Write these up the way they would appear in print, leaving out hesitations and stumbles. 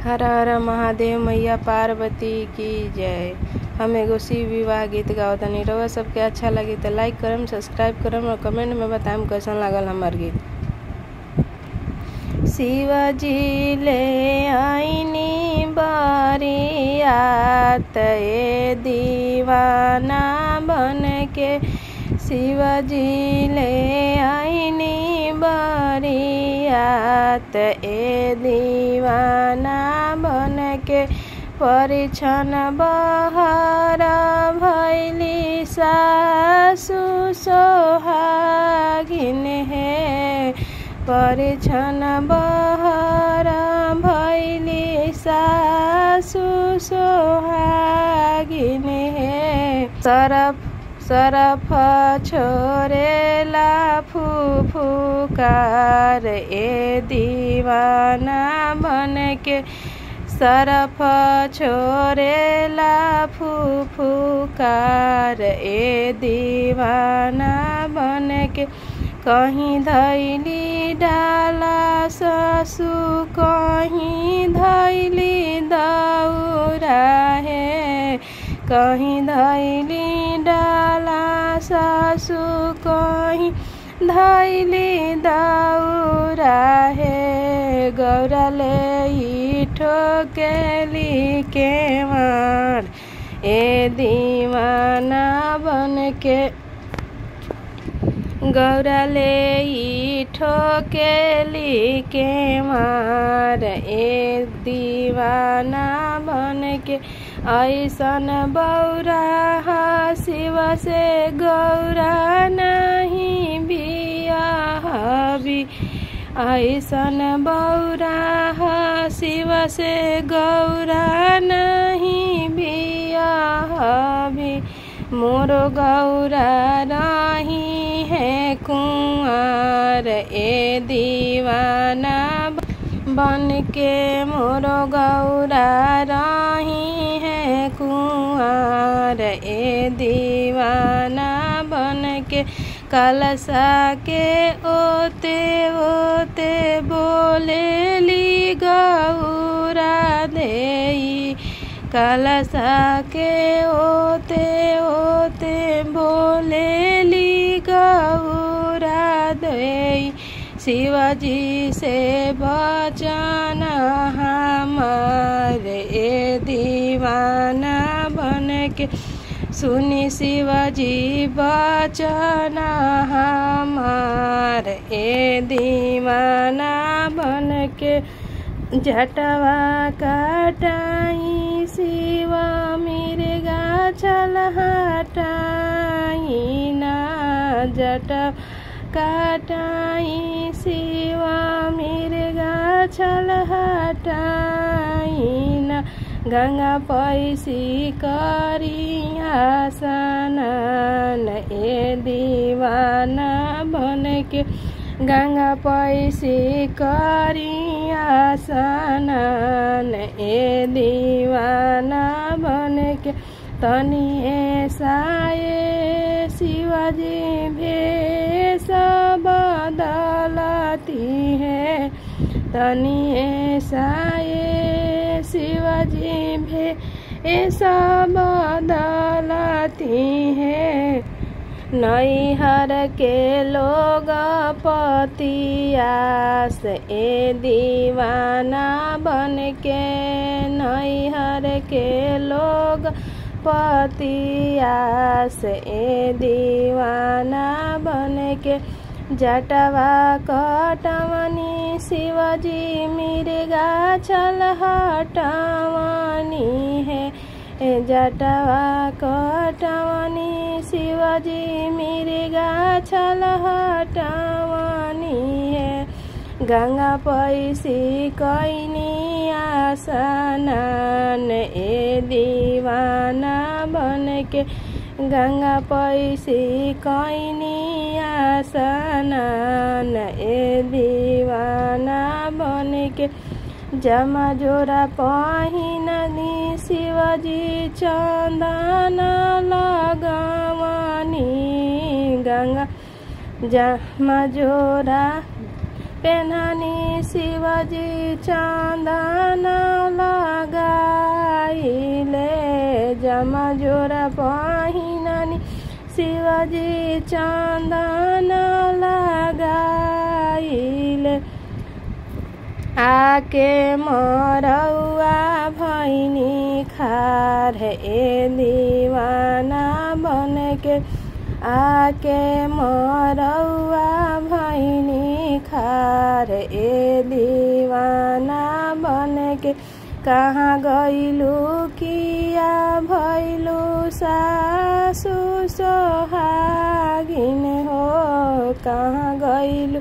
हर हर महादेव मैया पार्वती की जय। हम एगो शिव विवाह गीत गावतनी। रउआ सबके अच्छा लगी तो लाइक करम, सब्सक्राइब करम और कमेंट में बताएम कैसन लागल हमार गीत। शिवजी ले आईनी बरियात ए दीवाना बन के, शिवजी ले आईनी बरियात ए दीवाना बन के, परिछन बहर भैली सासु सोहागिन है, परिछन बहर भैली सासु सोहागिन है। सरफ छोरेला फुफुकार ए दीवाना बन के, सरफ छोरेला फुफुकार ए दीवाना बन के, कहीं धैली डाला ससु कहीं धैली दौरा है, कहीं धैली डाला ससु कहीं धैली दौरा है। गौरा ले ठोकेली के मार ए दीवाना बन के, गौरा ले ठोकेली के मार ए दीवाना बन के, ऐसन बौरा शिव से गौरा नहीं बियाहबी, ऐसन बौरा शिव से गौरा नहीं बियाहबी, मोरो गौरा रही है कुंवर ए दीवाना बन के, मोरो गौरा रही है कुंवर ए दीवाना बन के, कलसा के ओते ओते बोलेली गौरा देई, कलसा के ओते ओते बोलेली गौरा देई, शिवजी से बचन हमार ए दीवाना बन के, सुनी शिवजी बचन हमार ए दीवाना बन के, जटवा काटाई शिव मिर्गा चल हटाई ना, जटवा काटाई शिव मिर्गा चल हटाई ना, गंगा पैसी करिया स्नान ए दीवाना बन के, गंगा पैसी करिया स्नान ए दीवाना बन के, तनी ऐसाए शिवजी भेष बदलती है, तनी ऐसाए शिवजी भेष बदलती है। नैहर के लोग पतियास ए दीवाना बन के, नैहर के लोग पतियास ए दीवाना बन के, जटवा कटवनी शिवजी मिर्गा चल हटवनी है, जटवा कटवनी शिवजी मिर्गा चल हटवनी है, गंगा पैसी कैनी स्नान ए दीवाना बन के, गंगा पैसी कैनी स्नान ए दीवाना बन के, जमा जोरा पहिननी शिवजी चंदन लगवनी, गंगा जमा जोरा पेन्हनी शिवजी चंदन पहिननी शिवजी चंदन लगाइले आके मरौआ भैनी खार ए दीवाना बन के आके मरौआ भैनी खार ए दीवाना बन के कहाँ गइलू किया भैलू सासु सोहागिन हो कहाँ गइलू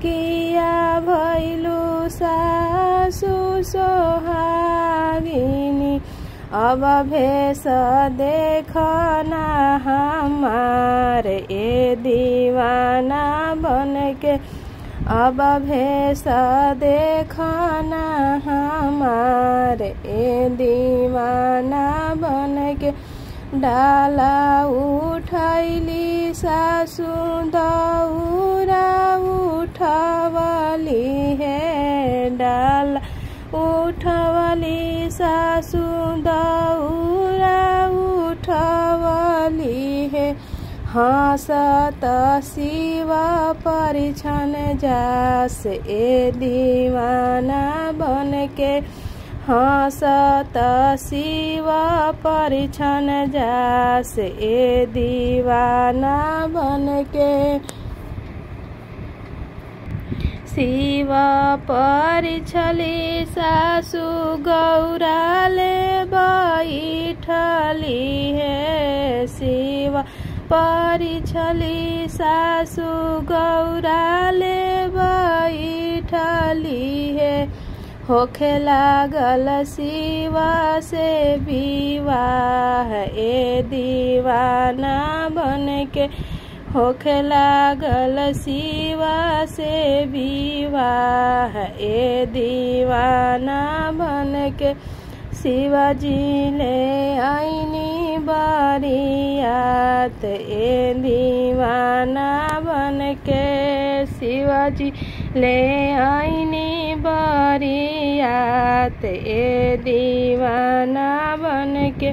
किया भैलू सासु सोहागिनी अब भेष देखना हमार ए दीवाना बन के अब भेष देखना हमार ए दीवाना बन के डाला उठैली सासु दौरा उठवली है डाला उठवली सासु दौरा उठवली है हंसत शिव परिछन जास ए दीवाना बन के हंसत शिव परिछन जास ए दीवाना बन के शिव परिछली सासु गौराले बैठली है शिव परिछली सासु गौराले बैठली है होखे लागल शिव से विवाह ए दीवाना बन के होखे लागल शिव से विवाह ए दीवाना बन के शिवजी ले आईनी बारियात ए दीवाना बन के शिवजी ले आईनी बारियात ए दीवाना बन के।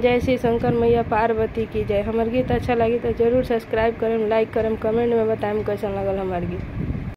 जय श्री शंकर मैया पार्वती की जय। हमार गीत अच्छा लगी तो जरूर सब्सक्राइब करें, लाइक करें, कमेंट में बताएं कैसा लगल हमार गीत।